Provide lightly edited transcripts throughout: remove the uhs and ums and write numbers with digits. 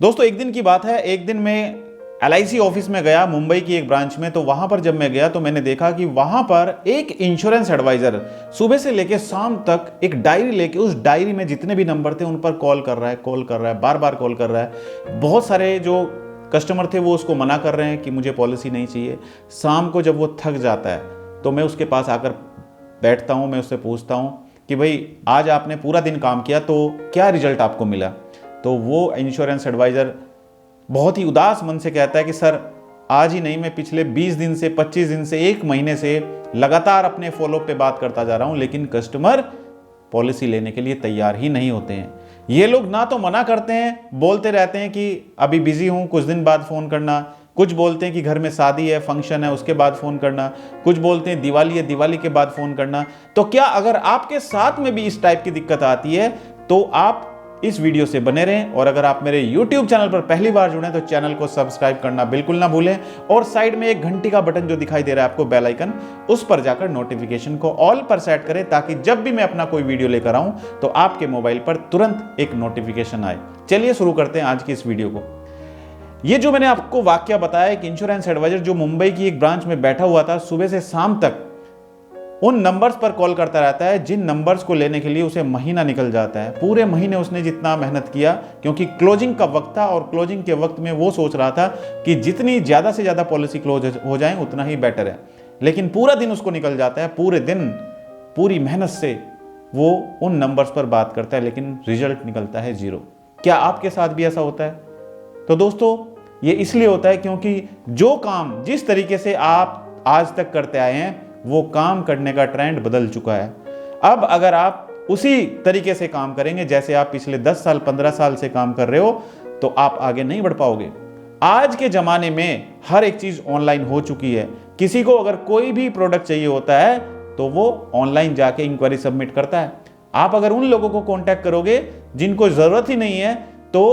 दोस्तों एक दिन की बात है, एक दिन मैं LIC ऑफिस में गया मुंबई की एक ब्रांच में। तो वहां पर जब मैं गया तो मैंने देखा कि वहां पर एक इंश्योरेंस एडवाइजर सुबह से लेकर शाम तक एक डायरी लेके उस डायरी में जितने भी नंबर थे उन पर कॉल कर रहा है, बार बार कॉल कर रहा है। बहुत सारे जो कस्टमर थे वो उसको मना कर रहे हैं कि मुझे पॉलिसी नहीं चाहिए। शाम को जब वो थक जाता है तो मैं उसके पास आकर बैठता हूँ, मैं उससे पूछता हूँ कि भाई आज आपने पूरा दिन काम किया तो क्या रिजल्ट आपको मिला। तो वो इंश्योरेंस एडवाइज़र बहुत ही उदास मन से कहता है कि सर आज ही नहीं, मैं पिछले 20 दिन से 25 दिन से 1 महीने से लगातार अपने फॉलोअप पे बात करता जा रहा हूं, लेकिन कस्टमर पॉलिसी लेने के लिए तैयार ही नहीं होते हैं। ये लोग ना तो मना करते हैं, बोलते रहते हैं कि अभी बिजी हूं, कुछ दिन बाद फ़ोन करना। कुछ बोलते हैं कि घर में शादी है, फंक्शन है, उसके बाद फ़ोन करना। कुछ बोलते हैं दिवाली है, दिवाली के बाद फ़ोन करना। तो क्या अगर आपके साथ में भी इस टाइप की दिक्कत आती है तो आप इस वीडियो से बने रहें। और अगर आप मेरे YouTube चैनल पर पहली बार जुड़े तो चैनल को सब्सक्राइब करना बिल्कुल ना भूलें। और साइड में एक घंटी का बटन जो दिखाई दे रहा है आपको, बेल आइकन, उस पर जाकर नोटिफिकेशन को ऑल पर सेट करें ताकि जब भी मैं अपना कोई वीडियो लेकर आऊं तो आपके मोबाइल पर तुरंत एक नोटिफिकेशन आए। चलिए शुरू करते हैं आज की इस वीडियो को। ये जो मैंने आपको वाकया बताया, एक इंश्योरेंस एडवाइजर जो मुंबई की एक ब्रांच में बैठा हुआ था, सुबह से शाम तक उन नंबर्स पर कॉल करता रहता है जिन नंबर्स को लेने के लिए उसे महीना निकल जाता है। पूरे महीने उसने जितना मेहनत किया, क्योंकि क्लोजिंग का वक्त था और क्लोजिंग के वक्त में वो सोच रहा था कि जितनी ज़्यादा से ज़्यादा पॉलिसी क्लोज हो जाए उतना ही बेटर है। लेकिन पूरा दिन उसको निकल जाता है, पूरे दिन पूरी मेहनत से वो उन नंबर्स पर बात करता है, लेकिन रिजल्ट निकलता है 0। क्या आपके साथ भी ऐसा होता है? तो दोस्तों ये इसलिए होता है क्योंकि जो काम जिस तरीके से आप आज तक करते आए हैं वो काम करने का ट्रेंड बदल चुका है। अब अगर आप उसी तरीके से काम करेंगे जैसे आप पिछले 10 साल 15 साल से काम कर रहे हो तो आप आगे नहीं बढ़ पाओगे। आज के ज़माने में हर एक चीज़ ऑनलाइन हो चुकी है। किसी को अगर कोई भी प्रोडक्ट चाहिए होता है तो वो ऑनलाइन जाके इंक्वायरी सबमिट करता है। आप अगर उन लोगों को कॉन्टैक्ट करोगे जिनको ज़रूरत ही नहीं है तो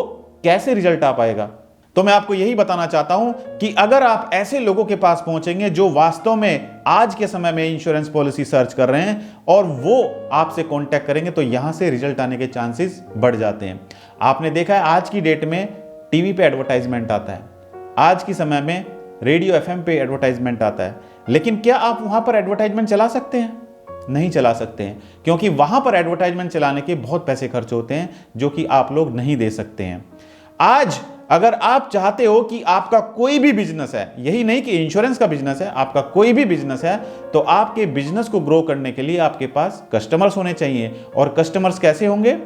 कैसे रिजल्ट आ पाएगा? तो मैं आपको यही बताना चाहता हूं कि अगर आप ऐसे लोगों के पास पहुंचेंगे जो वास्तव में आज के समय में इंश्योरेंस पॉलिसी सर्च कर रहे हैं और वो आपसे कांटेक्ट करेंगे तो यहां से रिजल्ट आने के चांसेस बढ़ जाते हैं। आपने देखा है आज की डेट में टीवी पे एडवर्टाइजमेंट आता है, आज की समय में रेडियो FM पे एडवर्टाइजमेंट आता है, लेकिन क्या आप वहां पर एडवर्टाइजमेंट चला सकते हैं? नहीं चला सकते हैं, क्योंकि वहां पर एडवर्टाइजमेंट चलाने के बहुत पैसे खर्च होते हैं जो कि आप लोग नहीं दे सकते हैं। आज अगर आप चाहते हो कि आपका कोई भी बिजनेस है, यही नहीं कि इंश्योरेंस का बिजनेस है, आपका कोई भी बिजनेस है, तो आपके बिजनेस को ग्रो करने के लिए आपके पास कस्टमर्स होने चाहिए। और कस्टमर्स कैसे होंगे?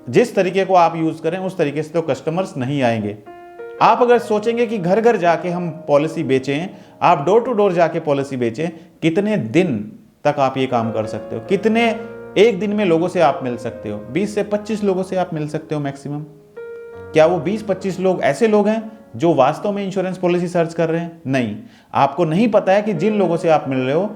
जिस तरीके को आप यूज करें उस तरीके से तो कस्टमर्स नहीं आएंगे। आप अगर सोचेंगे कि घर घर जाके हम पॉलिसी बेचें, आप डोर टू डोर जाके पॉलिसी बेचें, कितने दिन तक आप ये काम कर सकते हो? कितने एक दिन में लोगों से आप मिल सकते हो? 20 से 25 लोगों से आप मिल सकते हो मैक्सिमम। क्या वो 20-25 लोग ऐसे लोग हैं जो वास्तव में इंश्योरेंस पॉलिसी सर्च कर रहे हैं? नहीं। आपको नहीं पता है कि जिन लोगों से आप मिल रहे हो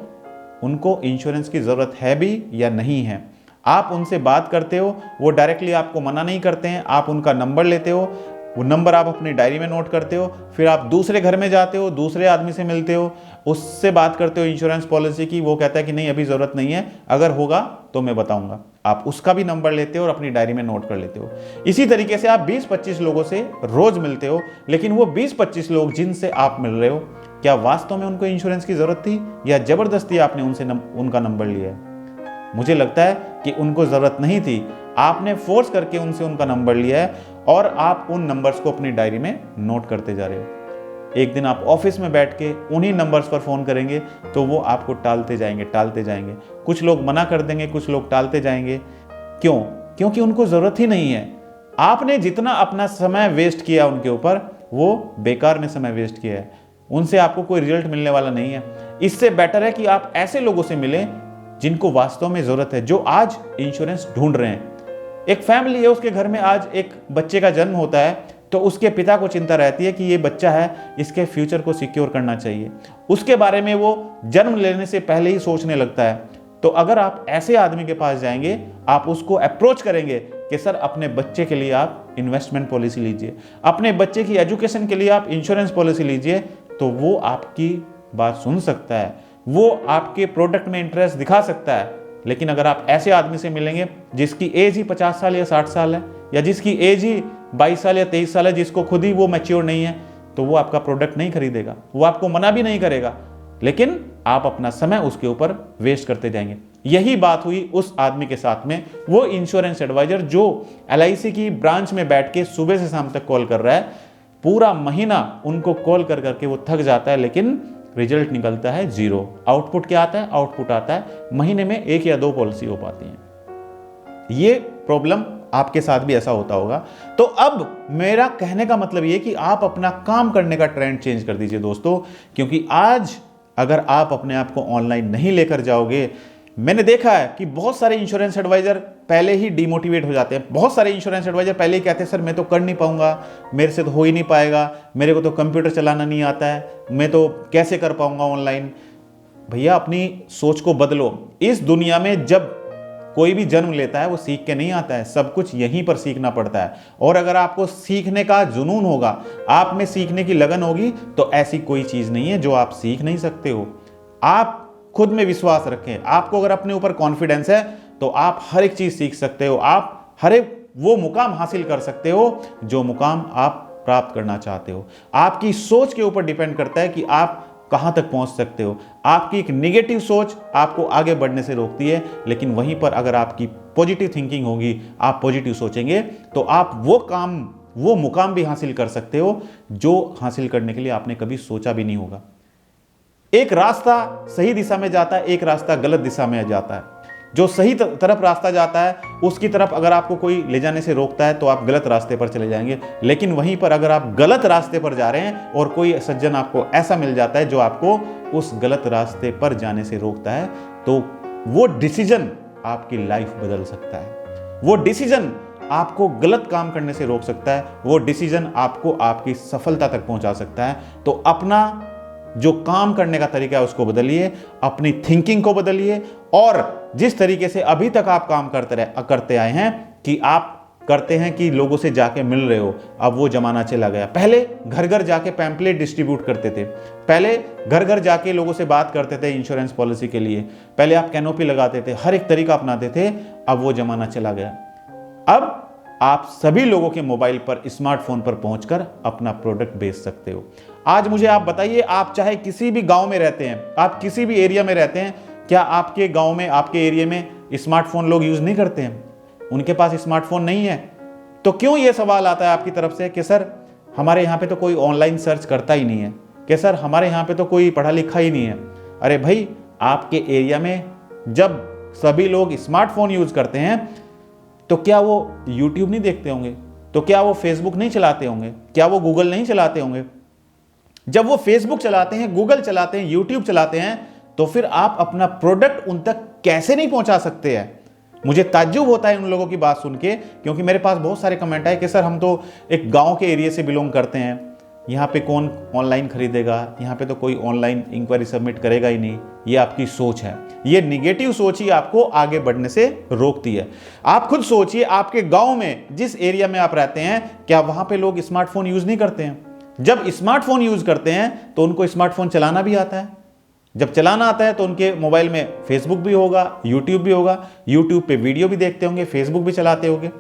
उनको इंश्योरेंस की जरूरत है भी या नहीं है। आप उनसे बात करते हो, वो डायरेक्टली आपको मना नहीं करते हैं, आप उनका नंबर लेते हो, वो नंबर आप अपनी डायरी में नोट करते हो, फिर आप दूसरे घर में जाते हो, दूसरे आदमी से मिलते हो, उससे बात करते हो इंश्योरेंस पॉलिसी की। वो कहता है कि नहीं अभी ज़रूरत नहीं है, अगर होगा तो मैं बताऊंगा। आप उसका भी नंबर लेते हो और अपनी डायरी में नोट कर लेते हो। इसी तरीके से आप 20-25 लोगों से रोज मिलते हो, लेकिन वो 20-25 लोग जिनसे आप मिल रहे हो, क्या वास्तव में उनको इंश्योरेंस की ज़रूरत थी या ज़बरदस्ती आपने उनसे उनका नंबर लिया है? मुझे लगता है कि उनको ज़रूरत नहीं थी, आपने फोर्स करके उनसे उनका नंबर लिया है और आप उन नंबर्स को अपनी डायरी में नोट करते जा रहे हो। एक दिन आप ऑफिस में बैठ के उन्हीं नंबर्स पर फ़ोन करेंगे तो वो आपको टालते जाएंगे। कुछ लोग मना कर देंगे, कुछ लोग टालते जाएंगे। क्यों? क्योंकि उनको ज़रूरत ही नहीं है। आपने जितना अपना समय वेस्ट किया उनके ऊपर, वो बेकार में समय वेस्ट किया है। उनसे आपको कोई रिजल्ट मिलने वाला नहीं है। इससे बेटर है कि आप ऐसे लोगों से मिलें जिनको वास्तव में ज़रूरत है, जो आज इंश्योरेंस ढूंढ रहे हैं। एक फैमिली है, उसके घर में आज एक बच्चे का जन्म होता है तो उसके पिता को चिंता रहती है कि ये बच्चा है, इसके फ्यूचर को सिक्योर करना चाहिए। उसके बारे में वो जन्म लेने से पहले ही सोचने लगता है। तो अगर आप ऐसे आदमी के पास जाएंगे, आप उसको अप्रोच करेंगे कि सर अपने बच्चे के लिए आप इन्वेस्टमेंट पॉलिसी लीजिए, अपने बच्चे की एजुकेशन के लिए आप इंश्योरेंस पॉलिसी लीजिए, तो वो आपकी बात सुन सकता है, वो आपके प्रोडक्ट में इंटरेस्ट दिखा सकता है। लेकिन अगर आप ऐसे आदमी से मिलेंगे जिसकी एज ही 50 साल या 60 साल है, या जिसकी एज ही 22 साल या 23 साल है, जिसको खुद ही वो मैच्योर नहीं है, तो वो आपका प्रोडक्ट नहीं खरीदेगा, वो आपको मना भी नहीं करेगा, लेकिन आप अपना समय उसके ऊपर वेस्ट करते जाएंगे। यही बात हुई उस आदमी के साथ में। वो इंश्योरेंस एडवाइजर जो LIC की ब्रांच में बैठ के सुबह से शाम तक कॉल कर रहा है, पूरा महीना उनको कॉल कर करके वो थक जाता है, लेकिन रिजल्ट निकलता है 0। आउटपुट क्या आता है? आउटपुट आता है महीने में 1 या 2 पॉलिसी हो पाती है। ये प्रॉब्लम आपके साथ भी ऐसा होता होगा। तो अब मेरा कहने का मतलब ये कि आप अपना काम करने का ट्रेंड चेंज कर दीजिए दोस्तों, क्योंकि आज अगर आप अपने आप को ऑनलाइन नहीं लेकर जाओगे, मैंने देखा है कि बहुत सारे इंश्योरेंस एडवाइजर पहले ही डिमोटिवेट हो जाते हैं। बहुत सारे इंश्योरेंस एडवाइजर पहले ही कहते हैं सर मैं तो कर नहीं पाऊंगा, मेरे से तो हो ही नहीं पाएगा, मेरे को तो कंप्यूटर चलाना नहीं आता है, मैं तो कैसे कर पाऊंगा ऑनलाइन। भैया अपनी सोच को बदलो। इस दुनिया में जब कोई भी जन्म लेता है वो सीख के नहीं आता है, सब कुछ यहीं पर सीखना पड़ता है। और अगर आपको सीखने का जुनून होगा, आप में सीखने की लगन होगी, तो ऐसी कोई चीज नहीं है जो आप सीख नहीं सकते हो। आप खुद में विश्वास रखें। आपको अगर अपने ऊपर कॉन्फिडेंस है तो आप हर एक चीज सीख सकते हो, आप हर एक वो मुकाम हासिल कर सकते हो जो मुकाम आप प्राप्त करना चाहते हो। आपकी सोच के ऊपर डिपेंड करता है कि आप कहां तक पहुंच सकते हो। आपकी एक नेगेटिव सोच आपको आगे बढ़ने से रोकती है, लेकिन वहीं पर अगर आपकी पॉजिटिव थिंकिंग होगी, आप पॉजिटिव सोचेंगे, तो आप वो मुकाम भी हासिल कर सकते हो जो हासिल करने के लिए आपने कभी सोचा भी नहीं होगा। एक रास्ता सही दिशा में जाता है, एक रास्ता गलत दिशा में जाता है। जो सही तरफ रास्ता जाता है उसकी तरफ अगर आपको कोई ले जाने से रोकता है तो आप गलत रास्ते पर चले जाएंगे। लेकिन वहीं पर अगर आप गलत रास्ते पर जा रहे हैं और कोई सज्जन आपको ऐसा मिल जाता है जो आपको उस गलत रास्ते पर जाने से रोकता है, तो वो डिसीजन आपकी लाइफ बदल सकता है। वो डिसीजन आपको गलत काम करने से रोक सकता है, वो डिसीजन आपको आपकी सफलता तक पहुंचा सकता है। तो अपना जो काम करने का तरीका है उसको बदलिए, अपनी थिंकिंग को बदलिए, और जिस तरीके से अभी तक आप काम करते आए हैं कि आप करते हैं कि लोगों से जाके मिल रहे हो, अब वो जमाना चला गया। पहले घर घर जाके पैम्पलेट डिस्ट्रीब्यूट करते थे, पहले घर घर जाके लोगों से बात करते थे इंश्योरेंस पॉलिसी के लिए, पहले आप कैनोपी लगाते थे, हर एक तरीका अपनाते थे। अब वो जमाना चला गया। अब आप सभी लोगों के मोबाइल पर, स्मार्टफोन पर पहुंचकर अपना प्रोडक्ट बेच सकते हो। आज मुझे आप बताइए, आप चाहे किसी भी गांव में रहते हैं, आप किसी भी एरिया में रहते हैं, क्या आपके गांव में, आपके एरिया में स्मार्टफोन लोग यूज नहीं करते हैं? उनके पास स्मार्टफोन नहीं है। तो क्यों ये सवाल आता है आपकी तरफ से कि सर हमारे यहाँ पे तो कोई ऑनलाइन सर्च करता ही नहीं है, कि सर हमारे यहाँ पे तो कोई पढ़ा लिखा ही नहीं है। अरे भाई, आपके एरिया में जब सभी लोग स्मार्टफोन यूज करते हैं तो क्या वो YouTube नहीं देखते होंगे? तो क्या वो फेसबुक नहीं चलाते होंगे? क्या वो गूगल नहीं चलाते होंगे? जब वो फेसबुक चलाते हैं, गूगल चलाते हैं, यूट्यूब चलाते हैं, तो फिर आप अपना प्रोडक्ट उन तक कैसे नहीं पहुंचा सकते हैं? मुझे ताज्जुब होता है उन लोगों की बात सुन के, क्योंकि मेरे पास बहुत सारे कमेंट आए कि सर हम तो एक गांव के एरिया से बिलोंग करते हैं, यहाँ पे कौन ऑनलाइन खरीदेगा, यहाँ पे तो कोई ऑनलाइन इंक्वायरी सबमिट करेगा ही नहीं। ये आपकी सोच है, ये निगेटिव सोच ही आपको आगे बढ़ने से रोकती है। आप खुद सोचिए, आपके गांव में, जिस एरिया में आप रहते हैं, क्या वहां पे लोग स्मार्टफोन यूज नहीं करते हैं? जब स्मार्टफोन यूज करते हैं तो उनको स्मार्टफोन चलाना भी आता है। जब चलाना आता है तो उनके मोबाइल में फेसबुक भी होगा, यूट्यूब भी होगा, यूट्यूब पे वीडियो भी देखते होंगे, फेसबुक भी चलाते होंगे।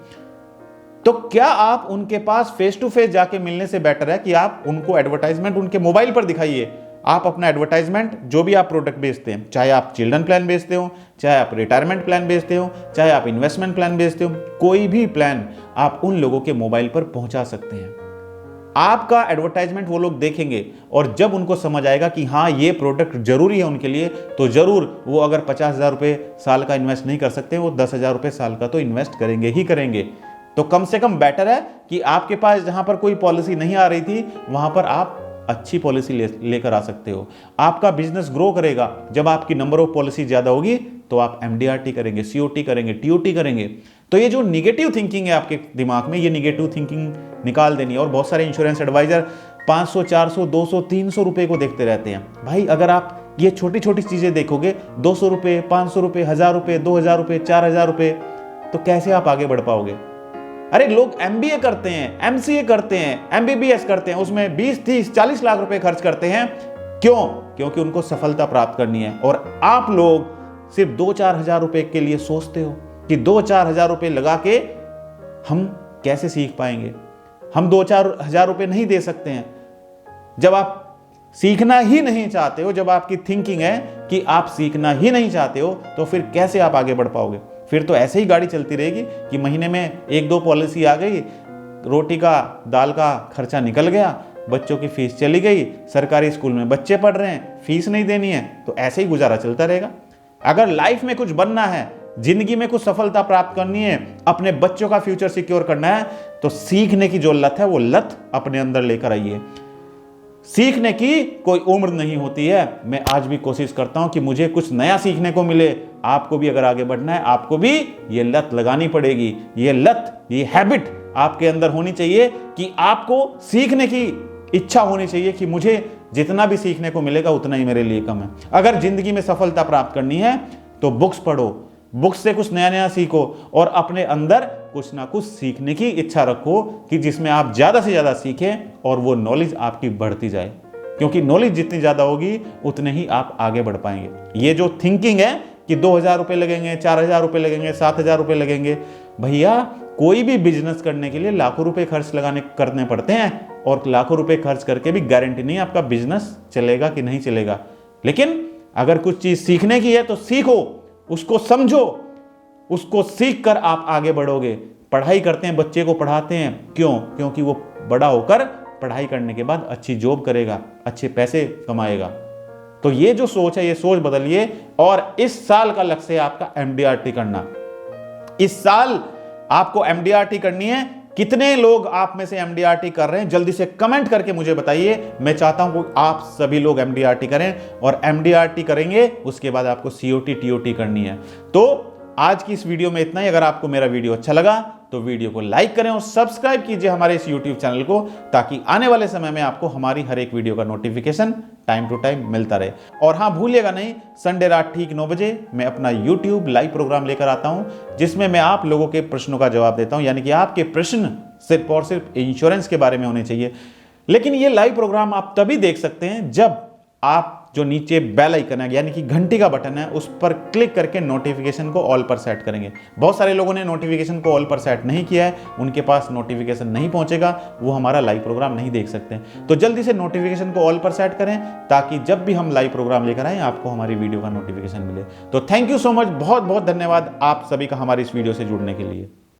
तो क्या आप उनके पास फेस टू फेस जाके मिलने से बेटर है कि आप उनको एडवर्टाइजमेंट उनके मोबाइल पर दिखाइए? आप अपना एडवर्टाइजमेंट, जो भी आप प्रोडक्ट बेचते हैं, चाहे आप चिल्ड्रन प्लान बेचते हो, चाहे आप रिटायरमेंट प्लान बेचते हो, चाहे आप इन्वेस्टमेंट प्लान बेचते हो, कोई भी प्लान आप उन लोगों के मोबाइल पर पहुंचा सकते हैं। आपका एडवर्टाइजमेंट वो लोग देखेंगे, और जब उनको समझ आएगा कि हाँ ये प्रोडक्ट जरूरी है उनके लिए, तो जरूर वो अगर 50,000 रुपये साल का इन्वेस्ट नहीं कर सकते, वो 10,000 रुपये साल का तो इन्वेस्ट करेंगे ही करेंगे। तो कम से कम बेटर है कि आपके पास जहां पर कोई पॉलिसी नहीं आ रही थी, वहां पर आप अच्छी पॉलिसी लेकर आ सकते हो। आपका बिजनेस ग्रो करेगा जब आपकी नंबर ऑफ पॉलिसी ज्यादा होगी, तो आप MDRT करेंगे, COT करेंगे, TOT करेंगे। तो ये जो निगेटिव थिंकिंग है आपके दिमाग में, ये निगेटिव थिंकिंग निकाल देनी है। और बहुत सारे इंश्योरेंस एडवाइजर 500, 400, 200, 300 रुपए को देखते रहते हैं। भाई अगर आप ये छोटी छोटी चीजें देखोगे, 200 रुपए, 500 रुपए, 1000 रुपए, 2000 रुपए, 4000 रुपए, तो कैसे आप आगे बढ़ पाओगे? अरे लोग MBA करते हैं, MCA करते हैं, MBBS करते हैं, उसमें 20, 30, 40 लाख रुपए खर्च करते हैं। क्यों? क्योंकि उनको सफलता प्राप्त करनी है। और आप लोग सिर्फ 2-4 हजार रुपए के लिए सोचते हो कि 2-4 हजार रुपए लगा के हम कैसे सीख पाएंगे। हम 2-4 हजार रुपए नहीं दे सकते हैं। जब आप सीखना ही नहीं चाहते हो, जब आपकी थिंकिंग है कि आप सीखना ही नहीं चाहते हो, तो फिर कैसे आप आगे बढ़ पाओगे? फिर तो ऐसे ही गाड़ी चलती रहेगी कि महीने में 1-2 पॉलिसी आ गई, रोटी का दाल का खर्चा निकल गया, बच्चों की फीस चली गई, सरकारी स्कूल में बच्चे पढ़ रहे हैं, फीस नहीं देनी है, तो ऐसे ही गुजारा चलता रहेगा। अगर लाइफ में कुछ बनना है, जिंदगी में कुछ सफलता प्राप्त करनी है, अपने बच्चों का फ्यूचर सिक्योर करना है, तो सीखने की जो लत है वो लत अपने अंदर लेकर आइए। सीखने की कोई उम्र नहीं होती है। मैं आज भी कोशिश करता हूं कि मुझे कुछ नया सीखने को मिले। आपको भी अगर आगे बढ़ना है, आपको भी ये लत लगानी पड़ेगी। ये लत, ये हैबिट आपके अंदर होनी चाहिए कि आपको सीखने की इच्छा होनी चाहिए कि मुझे जितना भी सीखने को मिलेगा उतना ही मेरे लिए कम है। अगर जिंदगी में सफलता प्राप्त करनी है तो बुक्स पढ़ो, बुक्स से कुछ नया नया सीखो और अपने अंदर कुछ ना कुछ सीखने की इच्छा रखो कि जिसमें आप ज्यादा से ज्यादा सीखें और वो नॉलेज आपकी बढ़ती जाए। क्योंकि नॉलेज जितनी ज्यादा होगी उतने ही आप आगे बढ़ पाएंगे। ये जो थिंकिंग है कि 2,000 रुपए लगेंगे, 4,000 रुपए लगेंगे, 7,000 रुपए लगेंगे, भैया कोई भी बिजनेस करने के लिए लाखों रुपए खर्च करने पड़ते हैं और लाखों रुपए खर्च करके भी गारंटी नहीं आपका बिजनेस चलेगा कि नहीं चलेगा। लेकिन अगर कुछ चीज सीखने की है तो सीखो, उसको समझो, उसको सीख कर आप आगे बढ़ोगे। पढ़ाई करते हैं, बच्चे को पढ़ाते हैं, क्यों? क्योंकि वो बड़ा होकर पढ़ाई करने के बाद अच्छी जॉब करेगा, अच्छे पैसे कमाएगा। तो ये जो सोच है, ये सोच बदलिए। और इस साल का लक्ष्य है आपका MDRT करना। इस साल आपको MDRT करनी है। कितने लोग आप में से MDRT कर रहे हैं, जल्दी से कमेंट करके मुझे बताइए। मैं चाहता हूं कि आप सभी लोग MDRT करें, और MDRT करेंगे उसके बाद आपको COT TOT करनी है। तो आज की इस वीडियो में इतना ही। अगर आपको मेरा वीडियो अच्छा लगा तो वीडियो को लाइक करें और सब्सक्राइब कीजिए हमारे इस YouTube चैनल को, ताकि आने वाले समय में आपको हमारी हर एक वीडियो का नोटिफिकेशन टाइम टू टाइम मिलता रहे। और हाँ, भूलिएगा नहीं, संडे रात ठीक 9 बजे मैं अपना YouTube लाइव प्रोग्राम लेकर आता हूं, जिसमें मैं आप लोगों के प्रश्नों का जवाब देता हूं। यानी कि आपके प्रश्न सिर्फ और सिर्फ इंश्योरेंस के बारे में होने चाहिए। लेकिन ये लाइव प्रोग्राम आप तभी देख सकते हैं जब आप जो नीचे बेल आइकन है, यानी कि घंटी का बटन है, उस पर क्लिक करके नोटिफिकेशन को ऑल पर सेट करेंगे। बहुत सारे लोगों ने नोटिफिकेशन को ऑल पर सेट नहीं किया है, उनके पास नोटिफिकेशन नहीं पहुंचेगा, वो हमारा लाइव प्रोग्राम नहीं देख सकते। तो जल्दी से नोटिफिकेशन को ऑल पर सेट करें, ताकि जब भी हम लाइव प्रोग्राम लेकर आए आपको हमारी वीडियो का नोटिफिकेशन मिले। तो थैंक यू सो मच, बहुत बहुत धन्यवाद आप सभी का हमारी इस वीडियो से जुड़ने के लिए।